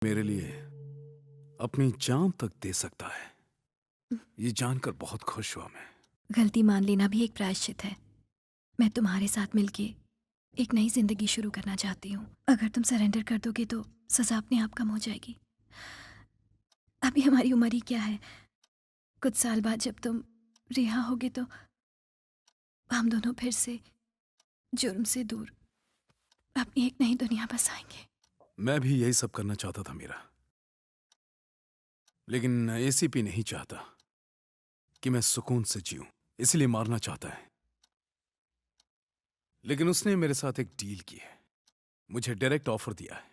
मेरे लिए अपनी जान तक दे सकता है, ये जानकर बहुत खुश हुआ मैं। गलती मान लेना भी एक प्रायश्चित है। मैं तुम्हारे साथ मिलके एक नई जिंदगी शुरू करना चाहती हूँ। अगर तुम सरेंडर कर दोगे तो सजा अपने आप कम हो जाएगी। अभी हमारी उम्र ही क्या है, कुछ साल बाद जब तुम रिहा होगे तो हम दोनों फिर से जुर्म से दूर अपनी एक नई दुनिया बसाएंगे। मैं भी यही सब करना चाहता था मीरा, लेकिन एसीपी नहीं चाहता कि मैं सुकून से जीऊं, इसलिए मारना चाहता है। लेकिन उसने मेरे साथ एक डील की है, मुझे डायरेक्ट ऑफर दिया है।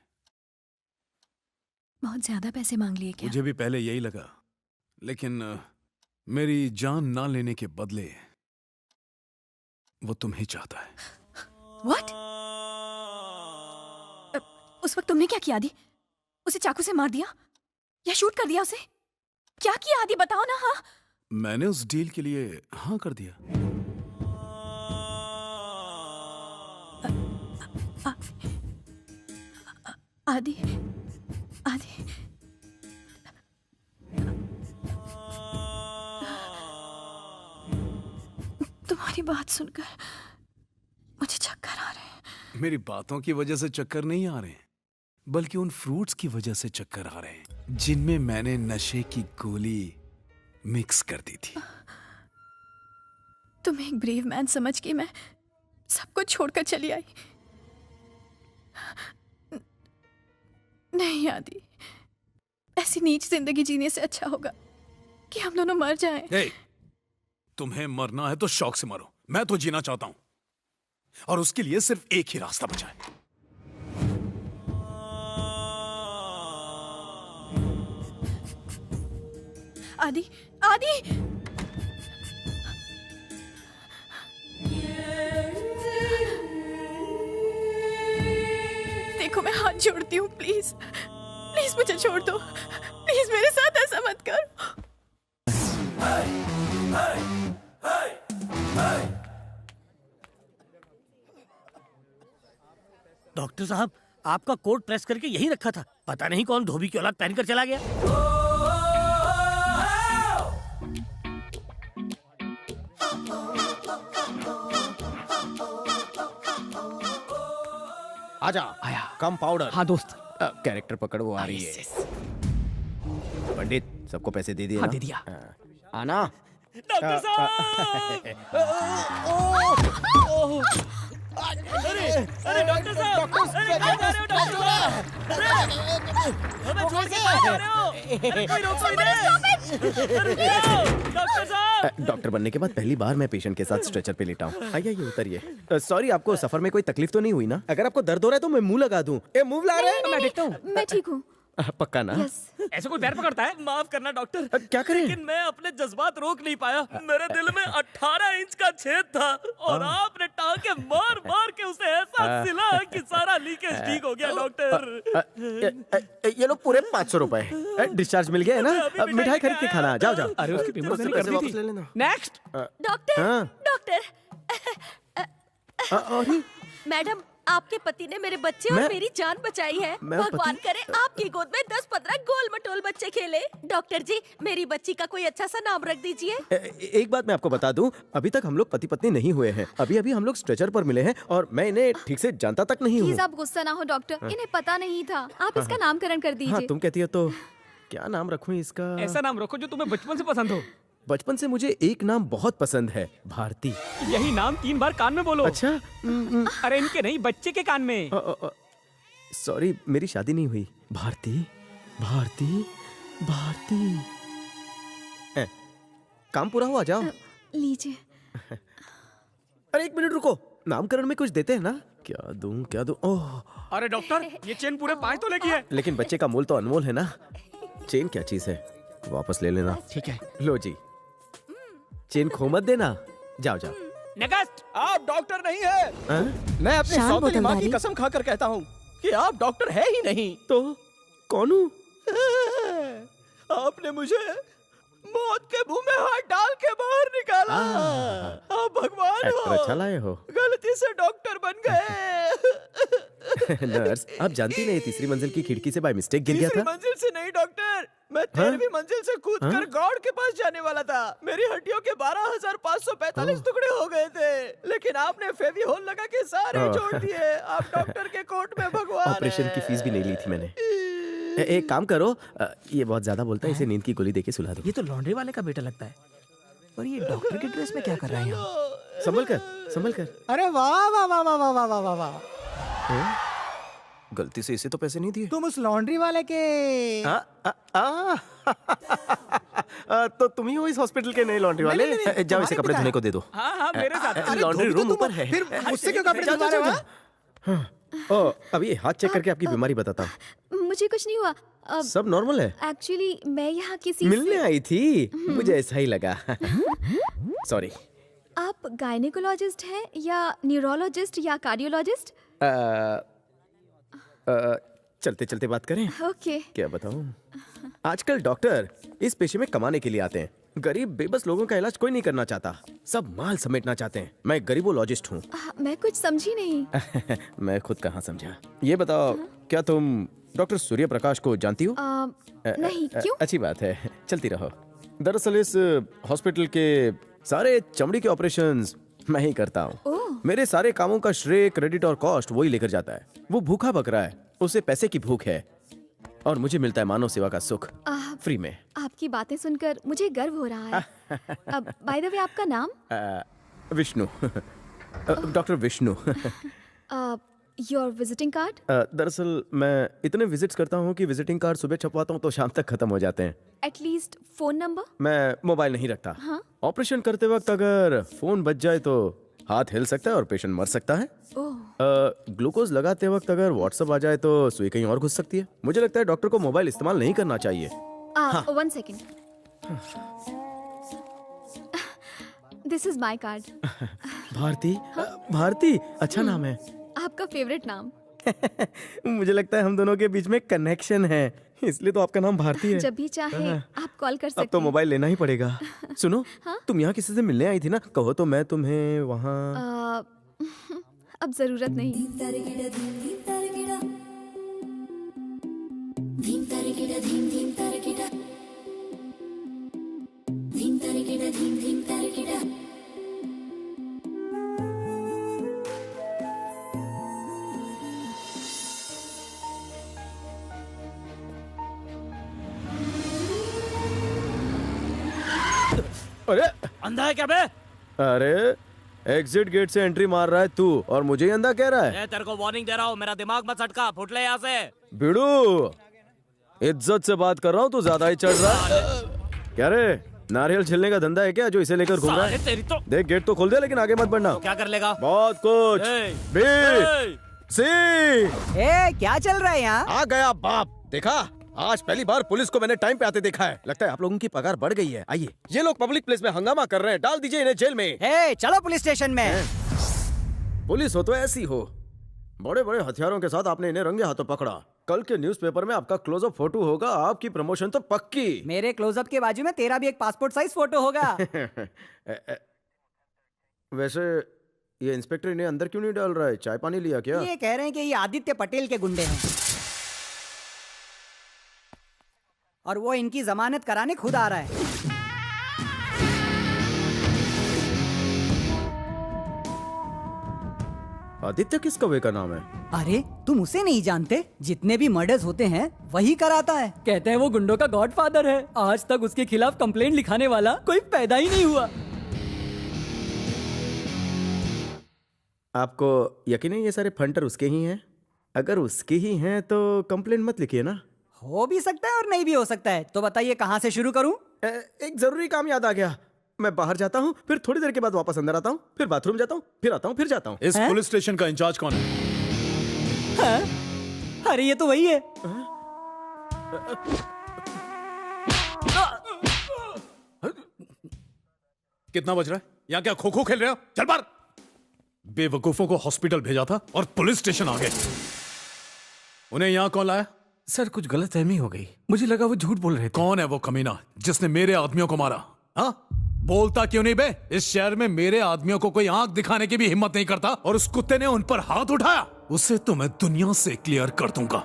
बहुत ज्यादा पैसे मांग लिए क्या? मुझे भी पहले यही लगा, लेकिन मेरी जान ना लेने के बदले वो तुम्हें चाहता है। What? उस वक्त तुमने क्या किया आदि? उसे चाकू से मार दिया या शूट कर दिया उसे? क्या किया आदि, बताओ ना। हाँ, मैंने उस डील के लिए हाँ कर दिया। आदि आदि तुम्हारी बात सुनकर मुझे चक्कर आ रहे हैं। मेरी बातों की वजह से चक्कर नहीं आ रहे हैं, बल्कि उन फ्रूट्स की वजह से चक्कर आ रहे हैं जिनमें मैंने नशे की गोली मिक्स कर दी थी। तुम एक ब्रेव मैन समझ के मैं सब कुछ छोड़कर चली आई। नहीं आदि, ऐसी नीच जिंदगी जीने से अच्छा होगा कि हम दोनों मर जाएं। हे, तुम्हें मरना है तो शौक से मरो, मैं तो जीना चाहता हूं, और उसके लिए सिर्फ एक ही रास्ता बचा है। आदि आदि देखो, मैं हाथ जोड़ती हूँ, प्लीज प्लीज मुझे छोड़ दो। प्लीज मेरे साथ ऐसा मत कर। डॉक्टर साहब, आपका कोट प्रेस करके यही रखा था, पता नहीं कौन धोबी की औलाद पहनकर चला गया। आजा। आया। कम पाउडर। हाँ दोस्त। कैरेक्टर पकड़, वो आ रही है। पंडित, सबको पैसे दे दिए हाँ ना? दे दिया। आना। डॉक्टर साहब! अरे डॉक्टर साहब! अरे कहाँ जा रहे हो डॉक्टर साहब? हमें छोड़ के कहाँ जा रहे हो? अरे कोई रोको इन्हें! अरे रुको! डॉक्टर साहब! डॉक्टर बनने के बाद पहली बार मैं पेशेंट के साथ स्ट्रेचर पे लेटा हूँ। आइए, ये उतरिए। सॉरी, आपको सफर में कोई तकलीफ तो नहीं हुई ना? अगर आपको दर्द हो रहा है तो मैं मुंह लगा दूं। ए, मुंह ला रहे हैं? मैं देखता हूँ। मैं ठीक हूँ। पक्का ना? ऐसे कोई पैर पकड़ता है? माफ करना डॉक्टर, क्या करें? लेकिन मैं अपने जज्बात रोक नहीं पाया। मेरे दिल में 18 इंच का छेद था और आपने टांके मार मार के उसे ऐसा सिला कि सारा लीकेज ठीक हो गया डॉक्टर। ये लो पूरे 500 रुपए। डिस्चार्ज मिल गया है ना? अभी अब मिठाई खरीद के खाना। जाओ जाओ। अरे उसकी पेमेंट मैंने पैसे कर दी वापस थी। ले लेना। नेक्स्ट। डॉक्टर हाँ। डॉक्टर अरे, मैडम, आपके पति ने मेरे बच्चे और मैं- मेरी जान बचाई है। मैं भगवान पति- करे आपकी गोद में 10-15 गोल मटोल बच्चे खेले। डॉक्टर जी, मेरी बच्ची का कोई अच्छा सा नाम रख दीजिए। एक बात मैं आपको बता दूं, अभी तक हम लोग पति पत्नी नहीं हुए हैं। अभी अभी हम लोग स्ट्रेचर पर मिले हैं और मैं इन्हें ठीक से जानता तक नहीं हूँ। प्लीज आप गुस्सा ना हो डॉक्टर, इन्हें पता नहीं था। आप इसका नामकरण कर हाँ, दीजिए। तुम कहती हो तो क्या नाम रखूं इसका? ऐसा नाम रखो जो तुम्हें बचपन से पसंद हो। बचपन से मुझे एक नाम बहुत पसंद है, भारती। यही नाम 3 बार कान में बोलो। अच्छा। अरे इनके नहीं, बच्चे के कान में। सॉरी, मेरी शादी नहीं हुई। भारती, भारती, भारती। काम पूरा हुआ, जाओ। लीजिए। अरे एक मिनट रुको, नामकरण में कुछ देते हैं ना? क्या दूं, क्या दूं? ओह, अरे डॉक्टर, ये चेन पूरे 5 तोले की है। लेकिन बच्चे का मोल तो अनमोल है ना। चेन क्या चीज है, वापस ले लेना। ठीक है। लो जी, चेन खो मत देना। जाओ जाओ। नेक्स्ट। आप डॉक्टर नहीं है। हाँ? मैं अपनी सौतेली माँ की कसम खाकर कहता हूँ कि आप डॉक्टर है ही नहीं। तो कौन हूँ? आपने मुझे मौत के मुंह में हाथ डाल के बाहर निकाला। आप भगवान हो। एक्टर अच्छा लाए हो। गलती से डॉक्टर बन गए। नर्स, आप जानती नहीं तीसरी मंजिल की खिड़की से बाय मिस्टेक गिर गया तीसरी था। मंजिल से नहीं डॉक्टर, मैं 13वीं मंजिल से कूदकर गॉड के पास जाने वाला था। मेरी हड्डियों के 12,545 टुकड़े हो गए थे, लेकिन आपने फेविकोल लगा के सारे जोड़ दिए। आप डॉक्टर के कोर्ट में भगवान ऑपरेशन की फीस भी नहीं ली थी मैंने। एक काम करो, ये बहुत ज्यादा बोलता है, इसे नींद की गोली देके सुला दो। ये तो लॉन्ड्री वाले का बेटा लगता है, और ये डॉक्टर की ड्रेस में क्या कर रहा है यहाँ? संभल कर, संभल कर। अरे वाह वाह वाह वाह वाह वाह वाह वाह वाह। गलती से इसे तो पैसे नहीं दिए। तुम उस लॉन्ड्री वाले के तो तुम ही हो इस हॉस्पिटल के नए लॉन्ड्री वाले? नहीं, नहीं, जाओ इसे तुम्हारे कपड़े पिता धोने है। को दे दो। हाँ मेरे साथ। अरे लॉन्ड्री धोबी तो रूम तुम ऊपर हो, है। फिर मुझसे क्यों कपड़े धुलवा रहे हो? हाँ? ओ, अब ये हाथ चेक करके आपकी बीमारी बताता हूँ। मुझे कुछ नहीं हुआ। सब नॉर्मल है। एक्चुअली मैं यहाँ किसी मिलने आई थी, मुझे ऐसा ही लगा। सॉरी। आप गायनेकोलॉजिस्ट हैं या न्यूरोलॉजिस्ट या कार्डियोलॉजिस्ट? चलते चलते बात करें। ओके। क्या बताऊं, आजकल डॉक्टर इस पेशे में कमाने के लिए आते हैं। गरीब बेबस लोगों का इलाज कोई नहीं करना चाहता, सब माल समेटना चाहते हैं। मैं गरीबोलॉजिस्ट हूँ। मैं कुछ समझी नहीं। मैं खुद कहाँ समझा। ये बताओ, क्या तुम डॉक्टर सूर्य प्रकाश को जानती हो? नहीं, क्यों? अच्छी बात है, चलती रहो। दरअसल इस हॉस्पिटल के सारे चमड़ी के ऑपरेशंस मैं ही करता हूँ। मेरे सारे कामों का श्रेय, क्रेडिट और कॉस्ट वही लेकर जाता है। वो भूखा बकरा है, उसे पैसे की भूख है, और मुझे मिलता है मानव सेवा का सुख फ्री में। आपकी बातें सुनकर मुझे गर्व हो रहा है। अब बाय द वे आपका नाम? Vishnu. Doctor Vishnu. Your visiting card? दरअसल मैं इतने विजिट्स करता हूँ कि विजिटिंग कार्ड सुबह छपवाता हूँ तो शाम तक खत्म हो जाते हैं। At least phone number? मैं मोबाइल नहीं रखता। ऑपरेशन करते वक्त अगर फोन बज जाए तो हाथ हिल सकता है और पेशेंट मर सकता है। ग्लूकोज लगाते वक्त अगर व्हाट्सएप आ जाए तो सुई कहीं और घुस सकती है। मुझे लगता है डॉक्टर को मोबाइल इस्तेमाल नहीं करना चाहिए। 1 second. This is my card. Bharati? Bharati अच्छा नाम है। आपका फेवरेट नाम? मुझे लगता है हम दोनों के बीच में कनेक्शन है, इसलिए तो आपका नाम भारती है। जब भी चाहे आप कॉल कर सकते अब तो हैं। मोबाइल लेना ही पड़ेगा। सुनो, तुम यहाँ किसी से मिलने आई थी ना, कहो तो मैं तुम्हें वहाँ। अब जरूरत नहीं। अरे अंधा है क्या बे? अरे एग्जिट गेट से एंट्री मार रहा है तू, और मुझे ही अंधा कह रहा है। मैं तेरे को वार्निंग दे रहा हूँ, मेरा दिमाग मत झटका, फुट ले यहाँ से। बिड़ू, इज्जत से बात कर रहा हूँ, तू ज्यादा ही चढ़ रहा है। क्या रे, नारियल छिलने का धंधा है क्या जो इसे लेकर घूम रहा साले है? तेरी तो देख गेट तो खोल दे, लेकिन आगे मत बढ़ना। क्या कर लेगा? बहुत कुछ। ए, बी ए, सी। ए, क्या चल रहा है यहाँ? आ गया बाप। देखा, आज पहली बार पुलिस को मैंने टाइम पे आते देखा है। लगता है आप लोगों की पगार बढ़ गई है। आइए, ये लोग पब्लिक प्लेस में हंगामा कर रहे हैं, डाल दीजिए इन्हें जेल में। ए, चलो पुलिस स्टेशन में। पुलिस हो तो ऐसी हो, बड़े बड़े हथियारों के साथ आपने इन्हें रंगे हाथों पकड़ा। कल के न्यूज़पेपर में आपका क्लोजअप फोटो होगा, आपकी प्रमोशन तो पक्की। मेरे क्लोजअप के बाजू में तेरा भी एक पासपोर्ट साइज फोटो होगा। वैसे ये इंस्पेक्टर इन्हें अंदर क्यों नहीं डाल रहा है? चाय पानी लिया क्या? ये कह रहे हैं कि ये आदित्य पटेल के गुंडे हैं, और वो इनकी जमानत कराने खुद आ रहा है। आदित्य किस कौवे का नाम है? अरे तुम उसे नहीं जानते? जितने भी मर्डर्स होते हैं वही कराता है। कहते हैं वो गुंडों का गॉडफादर है। आज तक उसके खिलाफ कंप्लेंट लिखाने वाला कोई पैदा ही नहीं हुआ। आपको यकीन है ये सारे फंटर उसके ही हैं? अगर उसके ही हैं तो कंप्लेंट मत लिखिए ना। हो भी सकता है और नहीं भी हो सकता है। तो बताइए कहाँ से शुरू करूं? एक जरूरी काम याद आ गया। मैं बाहर जाता हूँ, फिर थोड़ी देर के बाद वापस अंदर आता हूँ, फिर बाथरूम जाता हूँ, फिर आता हूँ, फिर जाता हूँ। इस पुलिस स्टेशन का इंचार्ज कौन है? अरे ये तो वही है। कितना बज रहा है? यहाँ क्या खो खो खेल रहे हो? चल बाहर। बेवकूफों को हॉस्पिटल भेजा था और पुलिस स्टेशन आ गए। उन्हें यहाँ कौन लाया? सर कुछ गलतफहमी हो गई, मुझे लगा वो झूठ बोल रहे थे। कौन है वो कमीना जिसने मेरे आदमियों को मारा? हाँ, बोलता क्यों नहीं बे? इस शहर में मेरे आदमियों को कोई आंख दिखाने की भी हिम्मत नहीं करता, और उस कुत्ते ने उन पर हाथ उठाया। उसे तो मैं दुनिया से क्लियर कर दूंगा।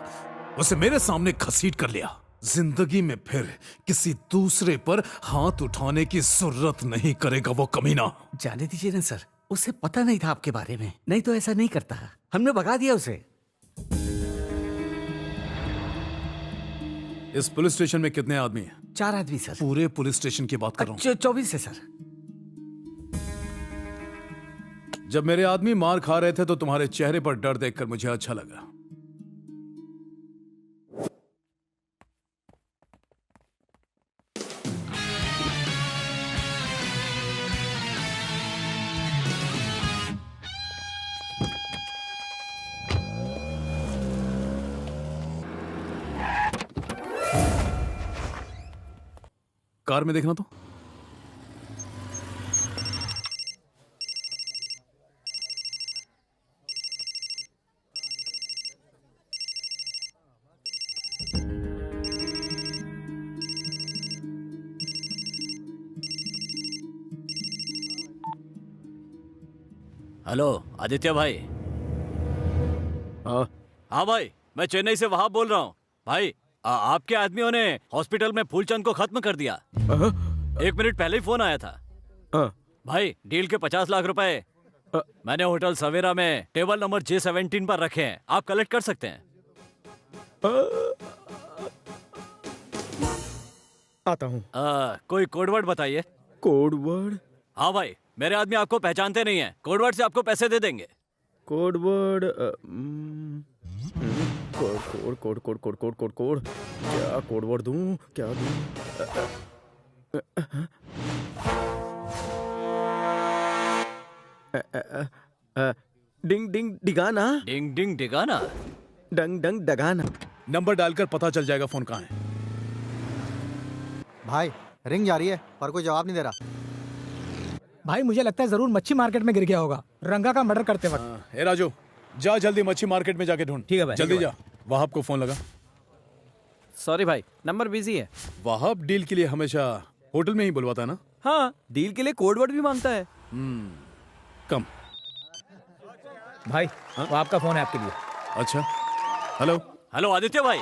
उसे मेरे सामने घसीट कर लिया। जिंदगी में फिर किसी दूसरे पर हाथ उठाने की जरूरत नहीं करेगा वो कमीना। जाने दीजिए ना सर, उसे पता नहीं था आपके बारे में, नहीं तो ऐसा नहीं करता। हमने भगा दिया उसे। इस पुलिस स्टेशन में कितने आदमी हैं? 4 आदमी सर। पूरे पुलिस स्टेशन की बात कर रहा हूँ। 24 है सर। जब मेरे आदमी मार खा रहे थे तो तुम्हारे चेहरे पर डर देखकर मुझे अच्छा लगा। कार में देखना तो। हेलो आदित्य भाई। हाँ हाँ भाई, मैं चेन्नई से वहाब बोल रहा हूँ। भाई आपके आदमियों ने हॉस्पिटल में फूलचंद को खत्म कर दिया। 1 मिनट पहले ही फोन आया था। भाई डील के 50 लाख रुपए मैंने होटल सवेरा में टेबल नंबर J17 पर रखे हैं, आप कलेक्ट कर सकते हैं। आता हूँ। कोई कोडवर्ड बताइए। Code word? हाँ भाई, मेरे आदमी आपको पहचानते नहीं है, कोडवर्ड से आपको पैसे दे देंगे। Code word? Code code code code code code code क्या कोड वर्ड दूं? क्या दूं? डिंग डिंग डिगाना। डिंग डिंग डिगाना। डंग डंग डगाना। नंबर डालकर पता चल जाएगा फोन कहाँ है। भाई रिंग जा रही है पर कोई जवाब नहीं दे रहा। भाई मुझे लगता है जरूर मच्छी मार्केट में गिर गया होगा, रंगा का मर्डर करते वक्त। ए राजू, जा जल्दी मच्छी मार्केट में जाके ढूंढ। ठीक है भाई। जल्दी जा। वहाब को फोन लगा। सॉरी भाई, नंबर बिजी है। वहाब डील के लिए हमेशा होटल में ही बुलवाता है ना? हाँ, डील के लिए कोड वर्ड भी मांगता है। कम। भाई वो आपका फोन है आपके लिए। अच्छा। हेलो। हेलो आदित्य भाई,